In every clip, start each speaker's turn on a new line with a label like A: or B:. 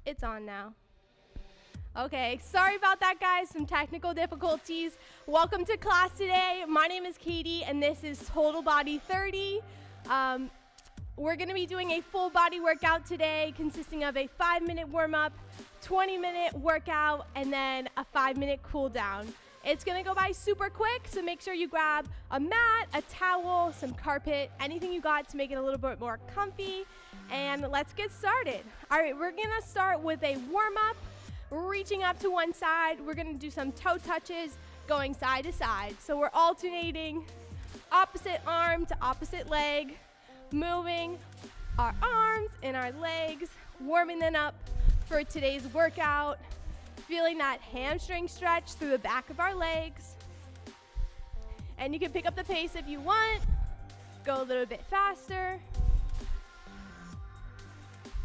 A: It's on now. Okay, sorry about that, guys, some technical difficulties. Welcome to class today. My name is Katie, and this is Total Body 30. We're gonna be doing a full body workout today, consisting of a 5-minute warm-up, 20-minute workout, and then a 5-minute cool down. It's gonna go by super quick, so make sure you grab a mat, a towel, some carpet, anything you got to make it a little bit more comfy, and let's get started. All right, we're gonna start with a warm-up, reaching up to one side. We're gonna do some toe touches, going side to side. So we're alternating opposite arm to opposite leg, moving our arms and our legs, warming them up for today's workout. Feeling that hamstring stretch through the back of our legs. And you can pick up the pace if you want. Go a little bit faster.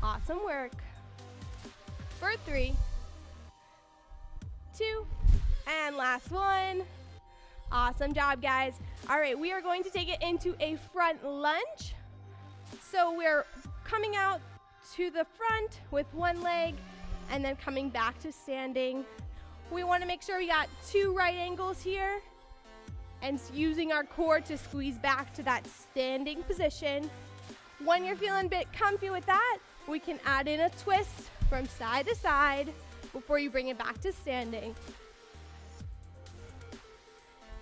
A: Awesome work. For 3, 2, and last one. Awesome job, guys. All right, we are going to take it into a front lunge. So we're coming out to the front with one leg and then coming back to standing. We want to make sure we got 2 right angles here and using our core to squeeze back to that standing position. When you're feeling a bit comfy with that, we can add in a twist from side to side before you bring it back to standing.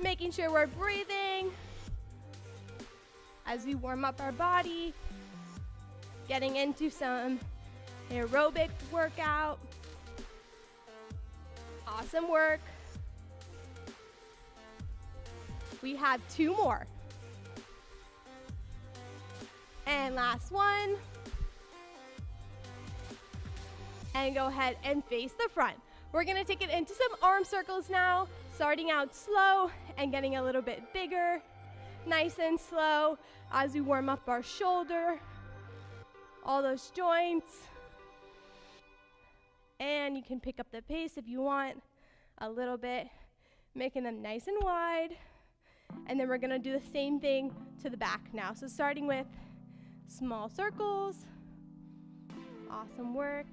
A: Making sure we're breathing as we warm up our body, getting into some aerobic workout. Awesome work. We have 2 more. And last one. And go ahead and face the front. We're gonna take it into some arm circles now, starting out slow and getting a little bit bigger. Nice and slow as we warm up our shoulder, all those joints. And you can pick up the pace if you want a little bit, making them nice and wide. And then we're gonna do the same thing to the back now. So starting with small circles. Awesome work.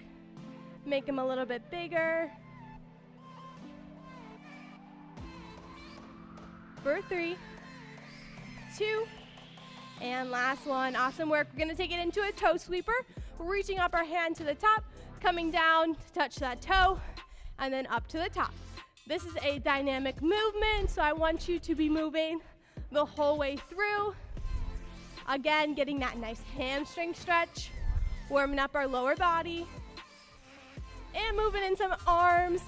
A: Make them a little bit bigger. For 3, 2, and last one. Awesome work. We're gonna take it into a toe sweeper, reaching up our hand to the top, coming down to touch that toe, and then up to the top. This is a dynamic movement, so I want you to be moving the whole way through. Again, getting that nice hamstring stretch, warming up our lower body, and moving in some arms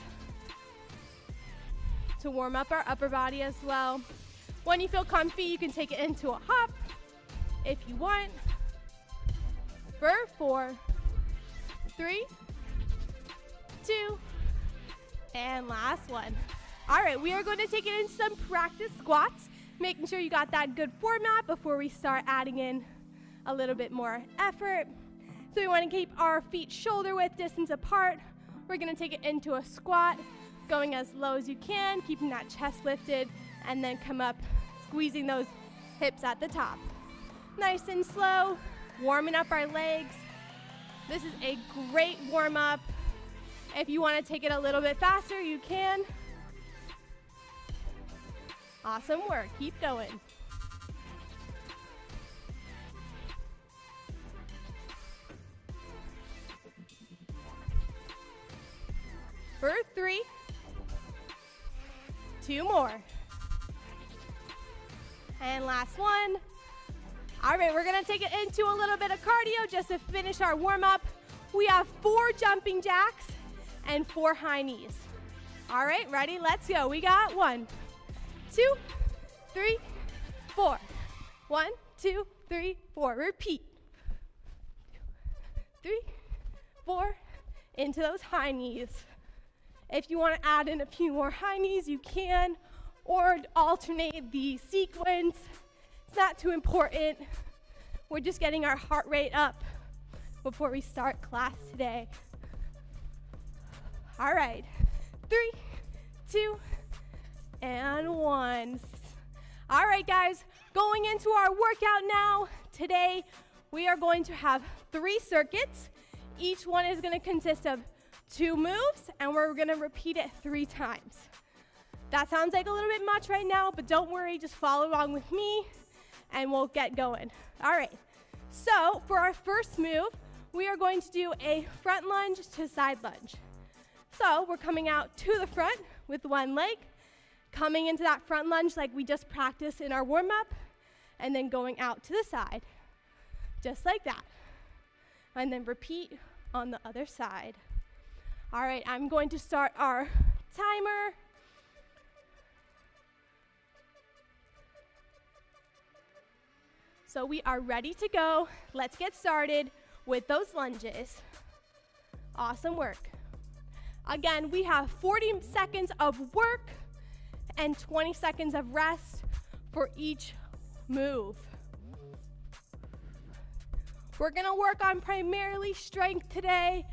A: to warm up our upper body as well. When you feel comfy, you can take it into a hop if you want. For 4, 3, 2, and last one. All right, we are going to take it into some practice squats, making sure you got that good format before we start adding in a little bit more effort. So we want to keep our feet shoulder width distance apart. We're going to take it into a squat, going as low as you can, keeping that chest lifted, and then come up, squeezing those hips at the top. Nice and slow, warming up our legs. This is a great warm-up. If you want to take it a little bit faster, you can. Awesome work. Keep going. For 3, 2 more. And last one. All right, we're gonna take it into a little bit of cardio just to finish our warm-up. We have 4 jumping jacks and 4 high knees. All right, ready? Let's go. We got 1, 2, 3, 4. 1, 2, 3, 4. Repeat. 3, 4, into those high knees. If you want to add in a few more high knees, you can, or alternate the sequence. It's not too important. We're just getting our heart rate up before we start class today. All right, 3, 2, and 1. All right, guys, going into our workout now. Today, we are going to have 3 circuits. Each one is going to consist of 2 moves, and we're going to repeat it 3 times. That sounds like a little bit much right now, but don't worry, just follow along with me, and we'll get going. All right, so for our first move, we are going to do a front lunge to side lunge. So we're coming out to the front with one leg, coming into that front lunge like we just practiced in our warm-up, and then going out to the side, just like that. And then repeat on the other side. All right, I'm going to start our timer. So we are ready to go. Let's get started with those lunges. Awesome work. Again, we have 40 seconds of work and 20 seconds of rest for each move. We're gonna work on primarily strength today,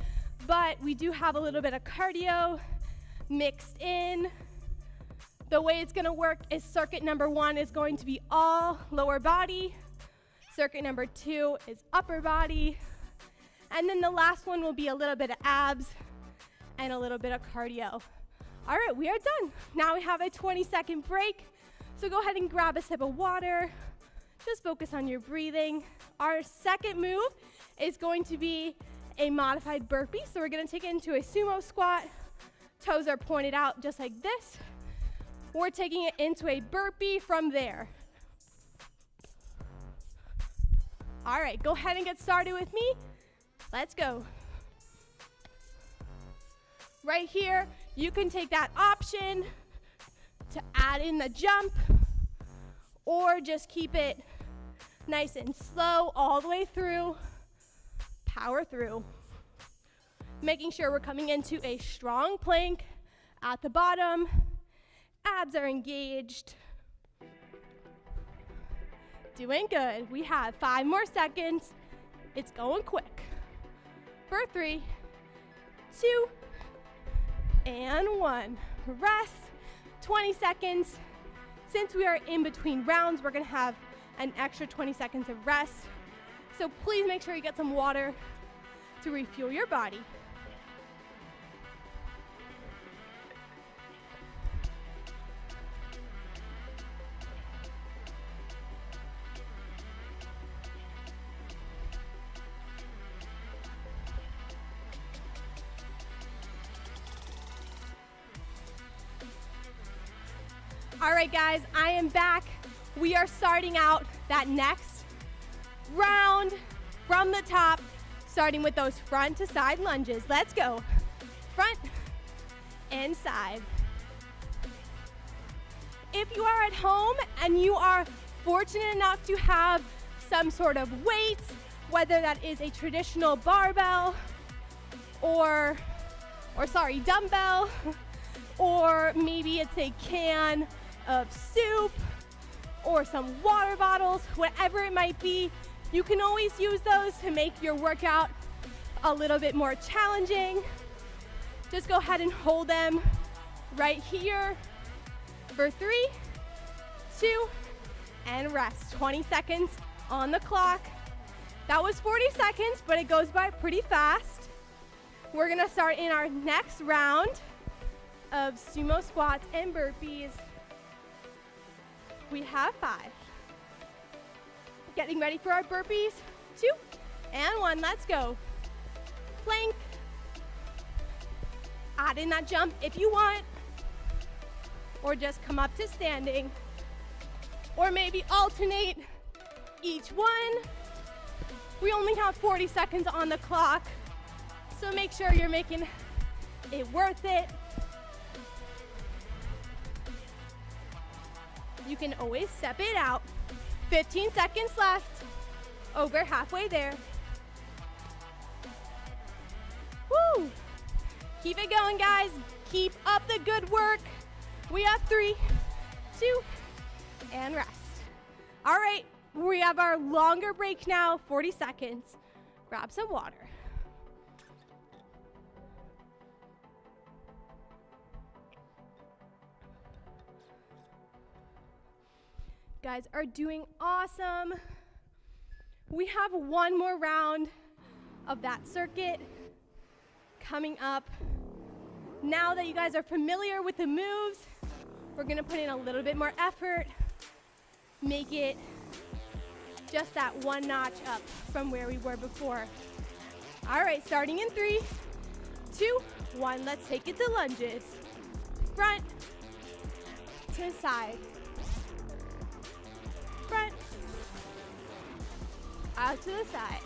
A: but we do have a little bit of cardio mixed in. The way it's gonna work is circuit number 1 is going to be all lower body. Circuit number 2 is upper body. And then the last one will be a little bit of abs and a little bit of cardio. All right, we are done. Now we have a 20-second break. So go ahead and grab a sip of water. Just focus on your breathing. Our second move is going to be a modified burpee. So we're gonna take it into a sumo squat. Toes are pointed out just like this. We're taking it into a burpee from there. All right, go ahead and get started with me. Let's go. Right here, you can take that option to add in the jump, or just keep it nice and slow all the way through. Power through. Making sure we're coming into a strong plank at the bottom. Abs are engaged. Doing good. We have 5 more seconds. It's going quick. For 3, 2, and 1. Rest. 20 seconds. Since we are in between rounds, we're gonna have an extra 20 seconds of rest. So please make sure you get some water to refuel your body. All right, guys, I am back. We are starting out that next round from the top, starting with those front to side lunges. Let's go. Front and side. If you are at home and you are fortunate enough to have some sort of weight, whether that is a traditional barbell or dumbbell, or maybe it's a can of soup or some water bottles, whatever it might be, you can always use those to make your workout a little bit more challenging. Just go ahead and hold them right here for 3, 2, and rest. 20 seconds on the clock. That was 40 seconds, but it goes by pretty fast. We're gonna start in our next round of sumo squats and burpees. We have 5. Getting ready for our burpees. 2 and 1, let's go. Plank. Add in that jump if you want, or just come up to standing, or maybe alternate each one. We only have 40 seconds on the clock, so make sure you're making it worth it. You can always step it out. 15 seconds left. Over halfway there. Woo! Keep it going, guys. Keep up the good work. We have 3, 2, and rest. All right, we have our longer break now, 40 seconds. Grab some water. Guys are doing awesome. We have one more round of that circuit. Coming up, now that you guys are familiar with the moves, we're gonna put in a little bit more effort, make it just that one notch up from where we were before. All right, starting in 3, 2, 1, let's take it to lunges. Front to side. Front, out to the side.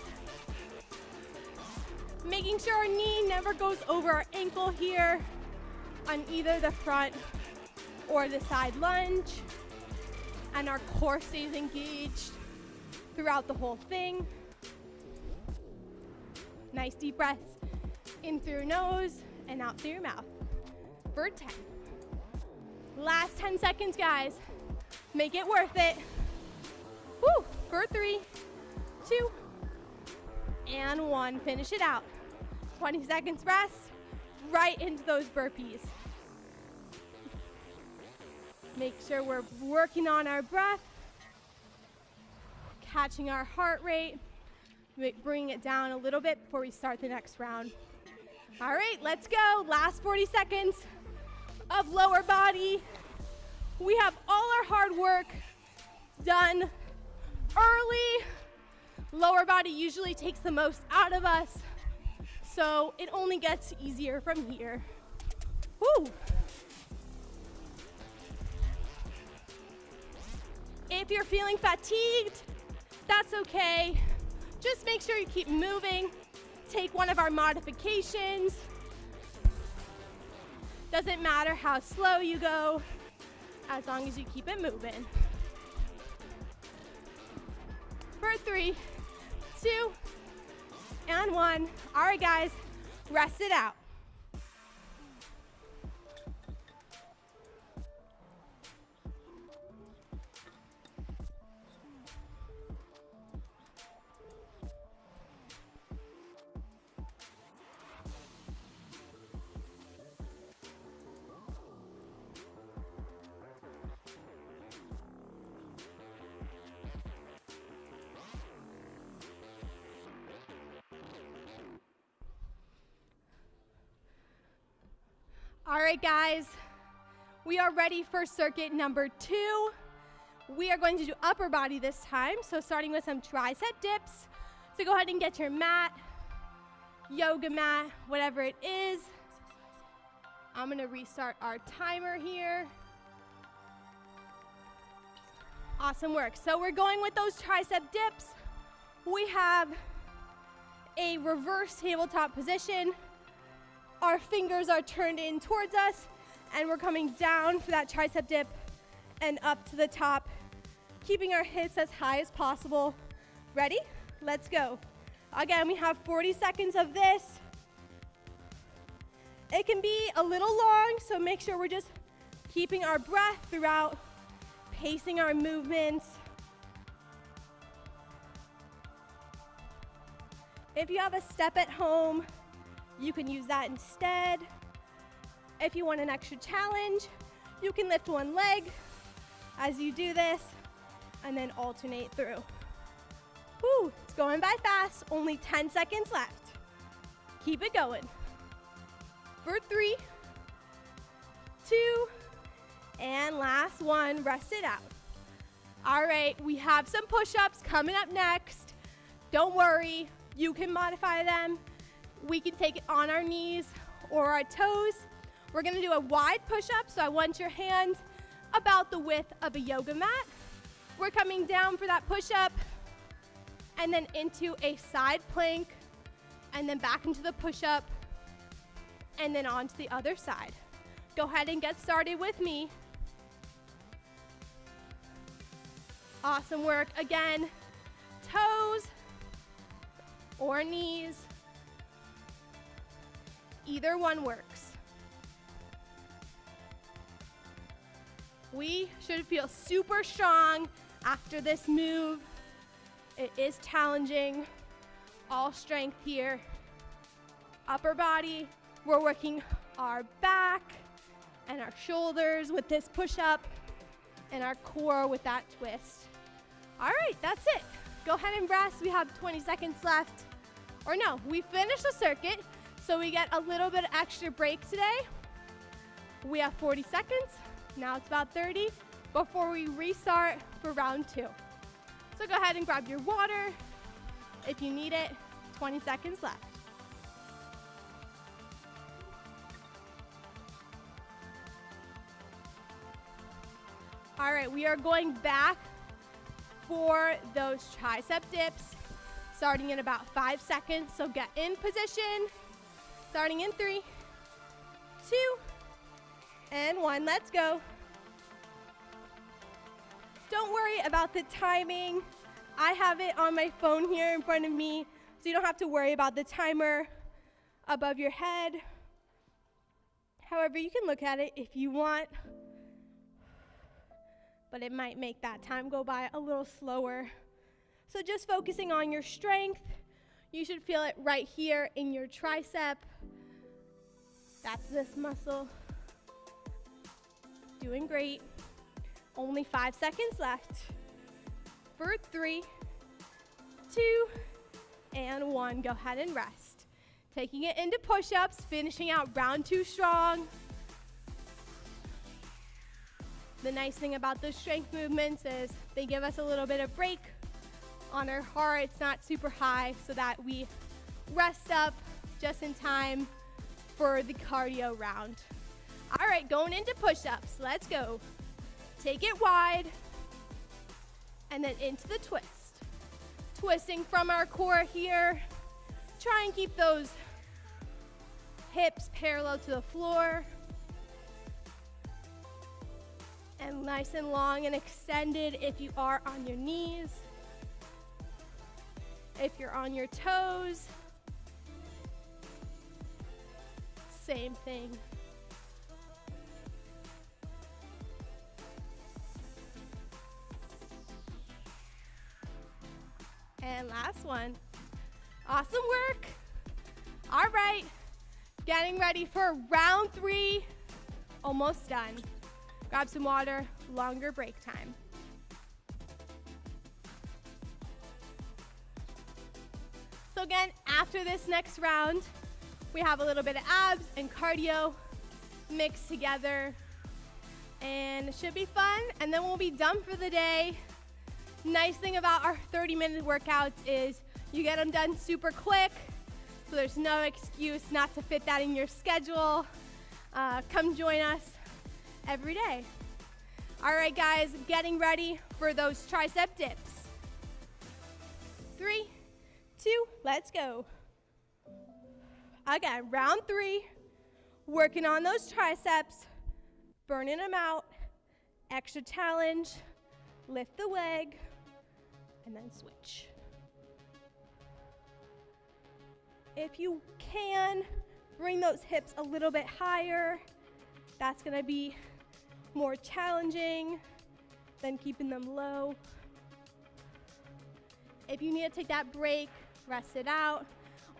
A: Making sure our knee never goes over our ankle here on either the front or the side lunge. And our core stays engaged throughout the whole thing. Nice deep breaths in through your nose and out through your mouth for 10. Last 10 seconds, guys. Make it worth it. Woo, for 3, 2, and 1. Finish it out. 20 seconds rest, right into those burpees. Make sure we're working on our breath, catching our heart rate, bringing it down a little bit before we start the next round. All right, let's go. Last 40 seconds of lower body. We have all our hard work done early. Lower body usually takes the most out of us, so it only gets easier from here. Woo! If you're feeling fatigued, that's okay. Just make sure you keep moving. Take one of our modifications. Doesn't matter how slow you go, as long as you keep it moving. For 3, 2, and 1. All right, guys, rest it out. All right, guys, we are ready for circuit number 2. We are going to do upper body this time, so starting with some tricep dips. So go ahead and get your mat, yoga mat, whatever it is. I'm gonna restart our timer here. Awesome work. So we're going with those tricep dips. We have a reverse tabletop position. Our fingers are turned in towards us, and we're coming down for that tricep dip and up to the top, keeping our hips as high as possible. Ready? Let's go. Again, we have 40 seconds of this. It can be a little long, so make sure we're just keeping our breath throughout, pacing our movements. If you have a step at home, you can use that instead. If you want an extra challenge, you can lift one leg as you do this and then alternate through. Whew, it's going by fast, only 10 seconds left. Keep it going. For 3, 2, and last one, rest it out. All right, we have some push-ups coming up next. Don't worry, you can modify them. We can take it on our knees or our toes. We're gonna do a wide push-up, so I want your hands about the width of a yoga mat. We're coming down for that push-up and then into a side plank and then back into the push-up and then on to the other side. Go ahead and get started with me. Awesome work. Again, toes or knees. Either one works. We should feel super strong after this move. It is challenging. All strength here. Upper body, we're working our back and our shoulders with this push-up and our core with that twist. All right, that's it. Go ahead and rest. We have 20 seconds left. Or no, we finished the circuit, so we get a little bit of extra break today. We have 40 seconds. Now it's about 30 before we restart for round 2. So go ahead and grab your water if you need it. 20 seconds left. All right, we are going back for those tricep dips, starting in about 5 seconds. So get in position, starting in 3, 2, and 1. Let's go. Don't worry about the timing. I have it on my phone here in front of me, so you don't have to worry about the timer above your head. However, you can look at it if you want, but it might make that time go by a little slower. So just focusing on your strength. You should feel it right here in your tricep. That's this muscle. Doing great. Only 5 seconds left. For 3, 2, and 1. Go ahead and rest. Taking it into push-ups, finishing out round 2 strong. The nice thing about those strength movements is they give us a little bit of break on our heart. It's not super high, so that we rest up just in time for the cardio round. All right, going into push-ups. Let's go. Take it wide, and then into the twist. Twisting from our core here. Try and keep those hips parallel to the floor. And nice and long and extended if you are on your knees. If you're on your toes, same thing. And last one. Awesome work. All right, getting ready for round 3. Almost done. Grab some water, longer break time. So again, after this next round, we have a little bit of abs and cardio mixed together, and it should be fun, and then we'll be done for the day. Nice thing about our 30-minute workouts is you get them done super quick, so there's no excuse not to fit that in your schedule. Come join us every day. All right, guys, getting ready for those tricep dips. 3, 2, let's go. Again, round 3, working on those triceps, burning them out, extra challenge, lift the leg, and then switch. If you can, bring those hips a little bit higher. That's gonna be more challenging than keeping them low. If you need to take that break, rest it out.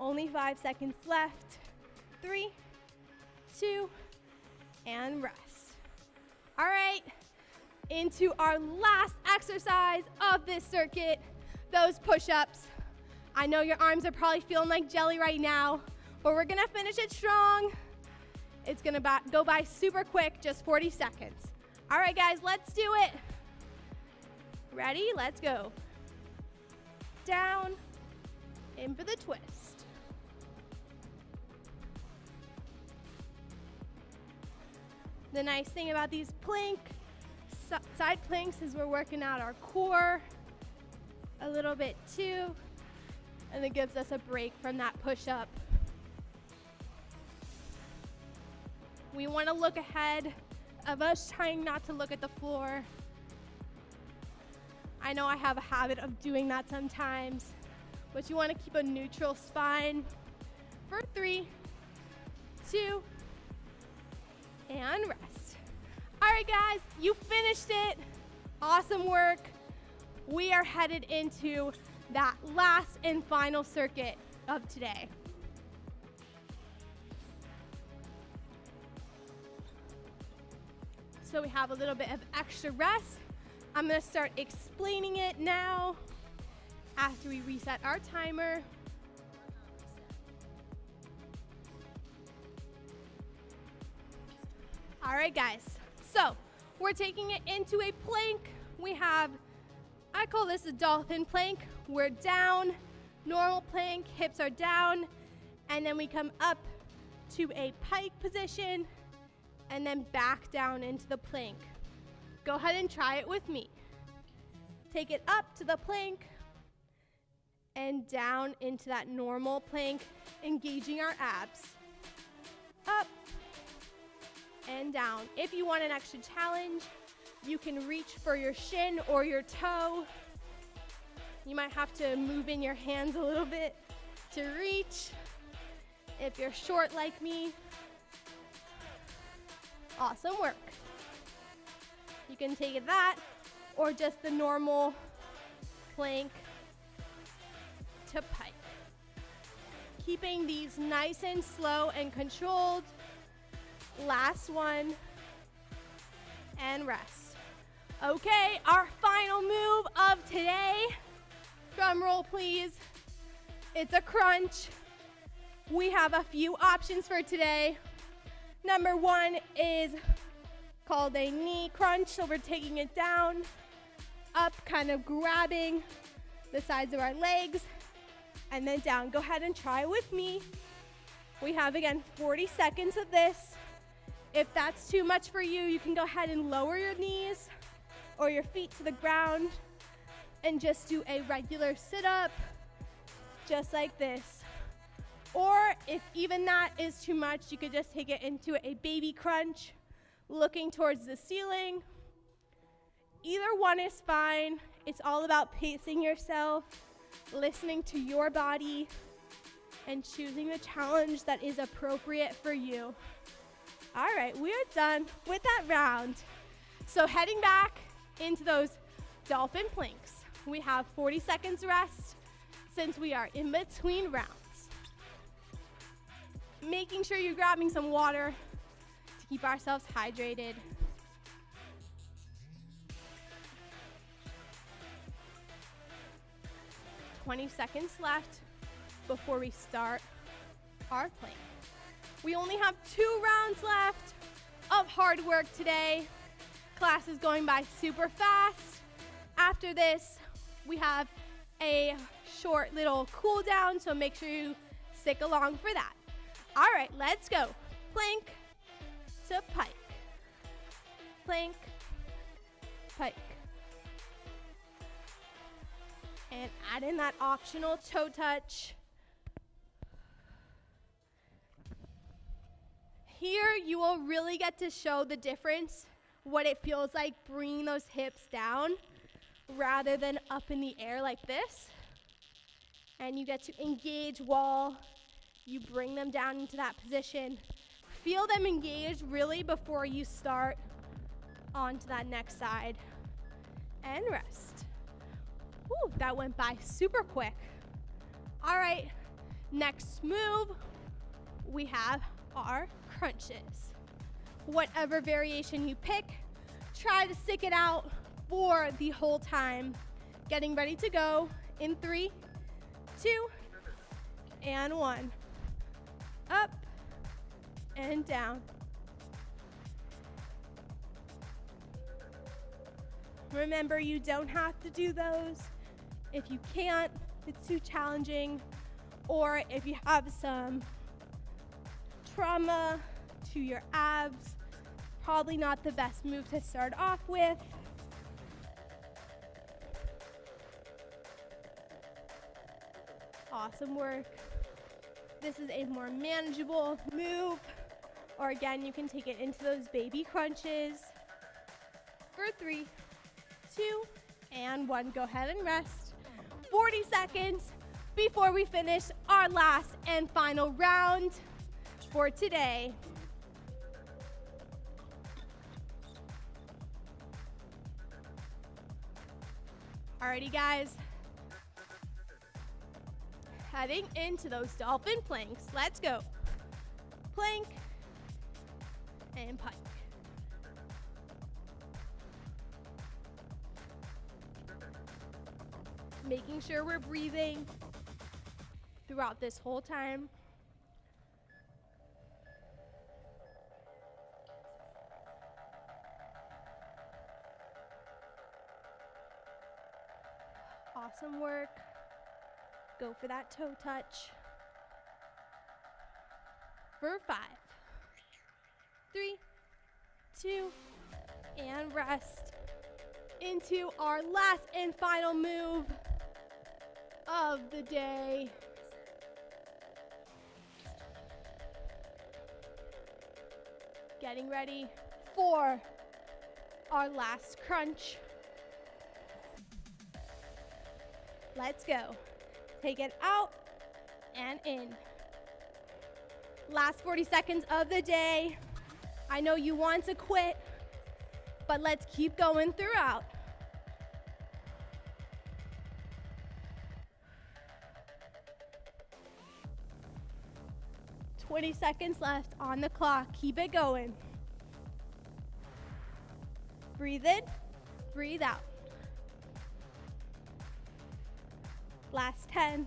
A: Only 5 seconds left. 3, 2, and rest. All right, into our last exercise of this circuit, those push-ups. I know your arms are probably feeling like jelly right now, but we're gonna finish it strong. It's gonna go by super quick, just 40 seconds. All right, guys, let's do it. Ready? Let's go. Down, in for the twist. The nice thing about these side planks is we're working out our core a little bit too, and it gives us a break from that push-up. We want to look ahead of us, trying not to look at the floor. I know I have a habit of doing that sometimes, but you want to keep a neutral spine. For 3, 2, and rest. All right, guys, you finished it. Awesome work. We are headed into that last and final circuit of today. So we have a little bit of extra rest. I'm gonna start explaining it now after we reset our timer. All right, guys. So we're taking it into a plank. We have, I call this a dolphin plank. We're down, normal plank, hips are down, and then we come up to a pike position and then back down into the plank. Go ahead and try it with me. Take it up to the plank and down into that normal plank, engaging our abs. Up and down. If you want an extra challenge, you can reach for your shin or your toe. You might have to move in your hands a little bit to reach. If you're short like me, awesome work. You can take it that or just the normal plank to pike. Keeping these nice and slow and controlled. Last one, and rest. Okay, our final move of today, drum roll please, it's a crunch. We have a few options for today. Number one is called a knee crunch, so we're taking it down, up, kind of grabbing the sides of our legs, and then down. Go ahead and try with me. We have, again, 40 seconds of this. If that's too much for you, you can go ahead and lower your knees or your feet to the ground and just do a regular sit-up, just like this. Or if even that is too much, you could just take it into a baby crunch, looking towards the ceiling. Either one is fine. It's all about pacing yourself, listening to your body, and choosing the challenge that is appropriate for you. All right, we are done with that round. So heading back into those dolphin planks. We have 40 seconds rest since we are in between rounds. Making sure you're grabbing some water to keep ourselves hydrated. "20 seconds left before we start our plank. We only have 2 rounds left of hard work today. Class is going by super fast. After this, we have a short little cool down, so make sure you stick along for that. All right, let's go. Plank to pike. Plank, pike. And add in that optional toe touch. Here, you will really get to show the difference, what it feels like bringing those hips down rather than up in the air like this. And you get to engage while you bring them down into that position. Feel them engage really before you start onto that next side. And rest. Woo, that went by super quick. All right, next move, we have our crunches. Whatever variation you pick, try to stick it out for the whole time. Getting ready to go in 3, 2, and 1. Up and down. Remember, you don't have to do those. If you can't, it's too challenging, or if you have some trauma to your abs, probably not the best move to start off with. Awesome work. This is a more manageable move, or again, you can take it into those baby crunches for 3, 2, and 1. Go ahead and rest. 40 seconds before we finish our last and final round for today. Alrighty, guys. Heading into those dolphin planks. Let's go. Plank and pike. Making sure we're breathing throughout this whole time. Awesome work. Go for that toe touch. For 5, 3, 2, and rest. Into our last and final move of the day. Getting ready for our last crunch. Let's go. Take it out and in. Last 40 seconds of the day. I know you want to quit, but let's keep going throughout. "20 seconds left on the clock. Keep it going. Breathe in, breathe out. Last 10.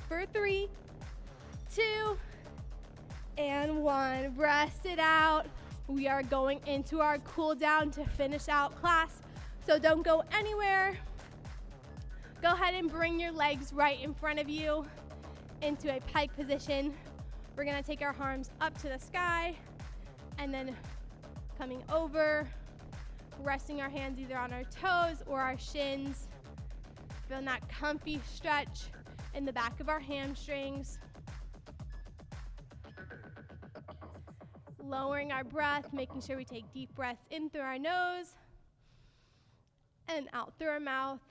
A: For 3, 2, and 1. Rest it out. We are going into our cool down to finish out class, so don't go anywhere. Go ahead and bring your legs right in front of you into a pike position. We're gonna take our arms up to the sky and then coming over, resting our hands either on our toes or our shins. Feeling that comfy stretch in the back of our hamstrings. Lowering our breath, making sure we take deep breaths in through our nose and out through our mouth.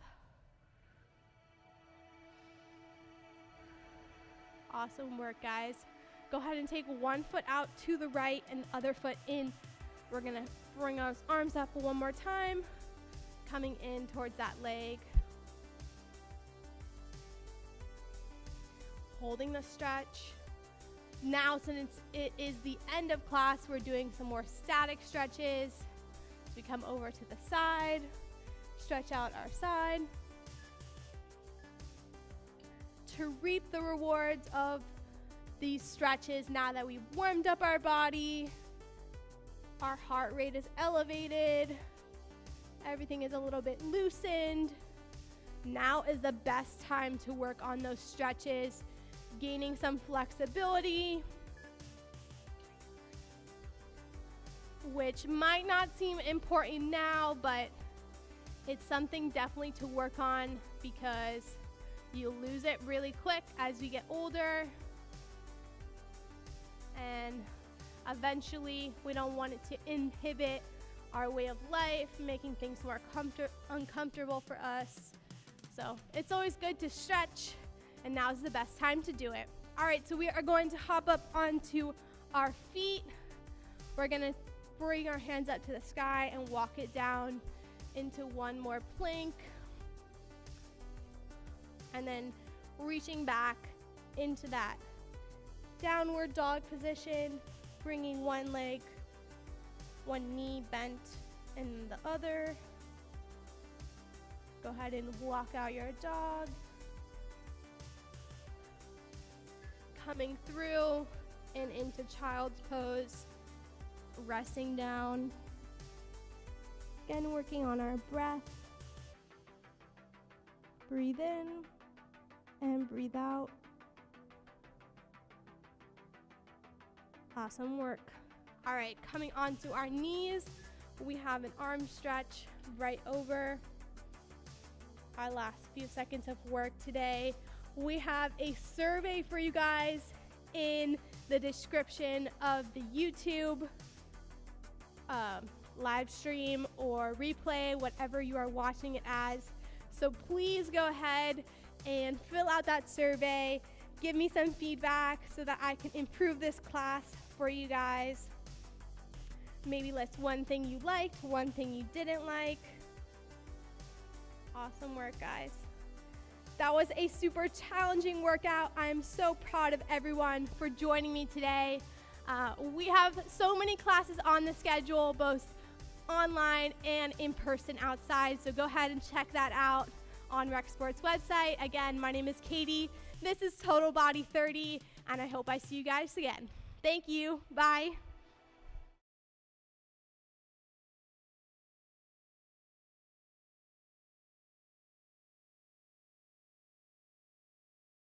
A: Awesome work, guys. Go ahead and take one foot out to the right and the other foot in. We're gonna bring our arms up one more time, coming in towards that leg. Holding the stretch. Now, since it is the end of class, we're doing some more static stretches. So we come over to the side, stretch out our side. To reap the rewards of these stretches, now that we've warmed up our body, our heart rate is elevated, everything is a little bit loosened. Now is the best time to work on those stretches, gaining some flexibility, which might not seem important now, but it's something definitely to work on because you lose it really quick as we get older, and eventually we don't want it to inhibit our way of life, making things more uncomfortable for us. So it's always good to stretch, and now's the best time to do it. All right, so we are going to hop up onto our feet. We're gonna bring our hands up to the sky and walk it down into one more plank. And then reaching back into that downward dog position, bringing one leg, one knee bent and the other. Go ahead and walk out your dog. Coming through and into child's pose, resting down. Again, working on our breath. Breathe in and breathe out. Awesome work. All right, coming onto our knees, we have an arm stretch right over our last few seconds of work today. We have a survey for you guys in the description of the YouTube live stream or replay, whatever you are watching it as. So please go ahead and fill out that survey. Give me some feedback so that I can improve this class for you guys. Maybe list one thing you liked, one thing you didn't like. Awesome work, guys. That was a super challenging workout. I'm so proud of everyone for joining me today. We have so many classes on the schedule, both online and in person outside, so go ahead and check that out on Rec Sports website. Again, my name is Katie. This is Total Body 30, and I hope I see you guys again. Thank you. Bye.